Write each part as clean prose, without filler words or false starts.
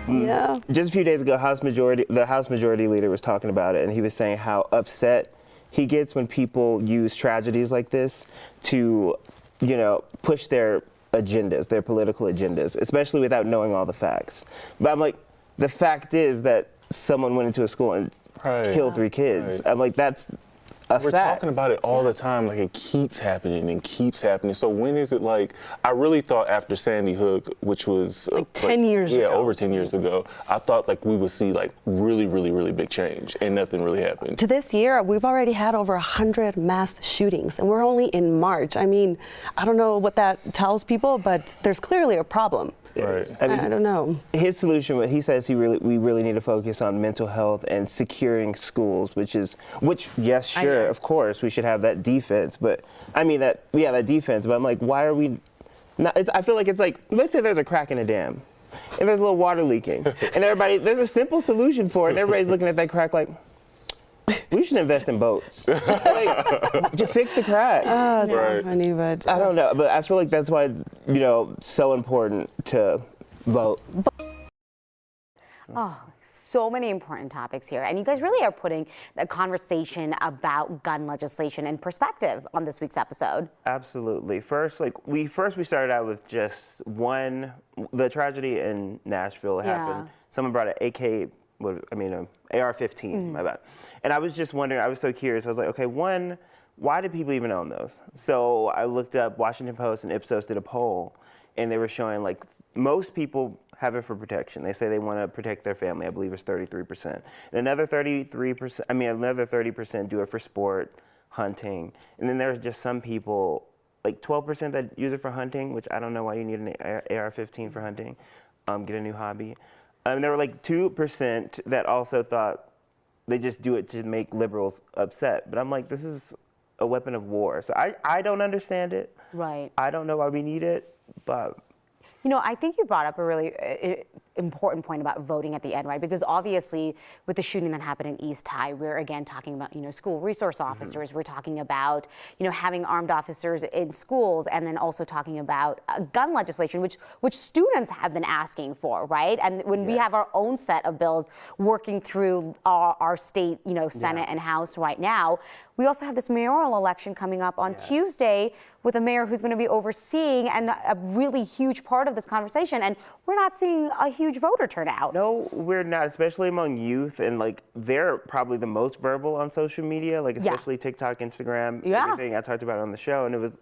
Yeah. Just a few days ago, the House Majority Leader was talking about it, and he was saying how upset he gets when people use tragedies like this to, push their agendas, their political agendas, especially without knowing all the facts. But I'm like, the fact is that someone went into a school and killed 3 kids. I'm like, that's a We're fact. talking about it all the time, like it keeps happening and keeps happening. So when is it like, I really thought after Sandy Hook, which was like 10 years ago. Yeah, over 10 years ago, I thought like we would see like really, really, really big change, and nothing really happened. To this year, we've already had over 100 mass shootings, and we're only in March. I mean, I don't know what that tells people, but there's clearly a problem. Right. I don't know. His solution, he says we really need to focus on mental health and securing schools, which yes, sure, of course, we should have that defense, but that defense, but I'm like, why are we not, I feel like it's like, let's say there's a crack in a dam and there's a little water leaking and there's a simple solution for it and everybody's looking at that crack like, we should invest in boats. To fix the crack. Oh, that's funny, but I don't know, but I feel like that's why it's, so important to vote. Oh, so many important topics here. And you guys really are putting the conversation about gun legislation in perspective on this week's episode. Absolutely. First, we started out with just the tragedy in Nashville happened. Someone brought an AR-15, my bad. And I was just wondering, I was so curious. I was like, okay, why do people even own those? So I looked up, Washington Post and Ipsos did a poll, and they were showing most people have it for protection. They say they want to protect their family. I believe it's 33%. And another 30% do it for sport, hunting. And then there's just some people, 12% that use it for hunting, which I don't know why you need an AR-15 for hunting. Get a new hobby. There were 2% that also thought they just do it to make liberals upset. But I'm like, this is a weapon of war. So I don't understand it. Right. I don't know why we need it, but... I think you brought up a really important point about voting at the end, right? Because obviously, with the shooting that happened in East High, we're again talking about, school resource officers. We're talking about, having armed officers in schools, and then also talking about gun legislation, which students have been asking for, right? And when we have our own set of bills working through our state, Senate and House right now, we also have this mayoral election coming up on Tuesday with a mayor who's going to be overseeing and a really huge part of this conversation. And we're not seeing a huge voter turnout. No, we're not, especially among youth. And they're probably the most verbal on social media, especially TikTok, Instagram, everything. I talked about it on the show. And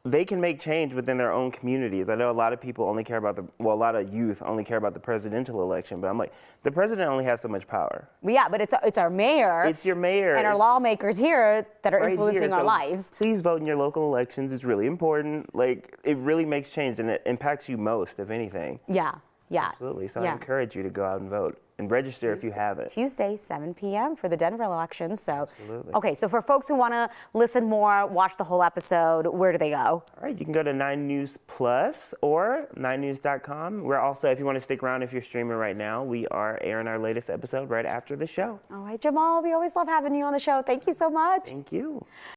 they can make change within their own communities. I know a lot of people only care about a lot of youth only care about the presidential election, but I'm like, the president only has so much power. Yeah, but it's our mayor. It's your mayor. And our lawmakers here that are influencing our lives. Please vote in your local elections. It's really important. It really makes change, and it impacts you most, if anything. Yeah. Absolutely. So I encourage you to go out and vote and register if you haven't. Tuesday, 7 p.m. for the Denver elections. So, absolutely. Okay, so for folks who want to listen more, watch the whole episode, where do they go? All right, you can go to 9 News Plus or 9news.com. We're also, if you want to stick around, if you're streaming right now, we are airing our latest episode right after the show. All right, Jamol, we always love having you on the show. Thank you so much. Thank you.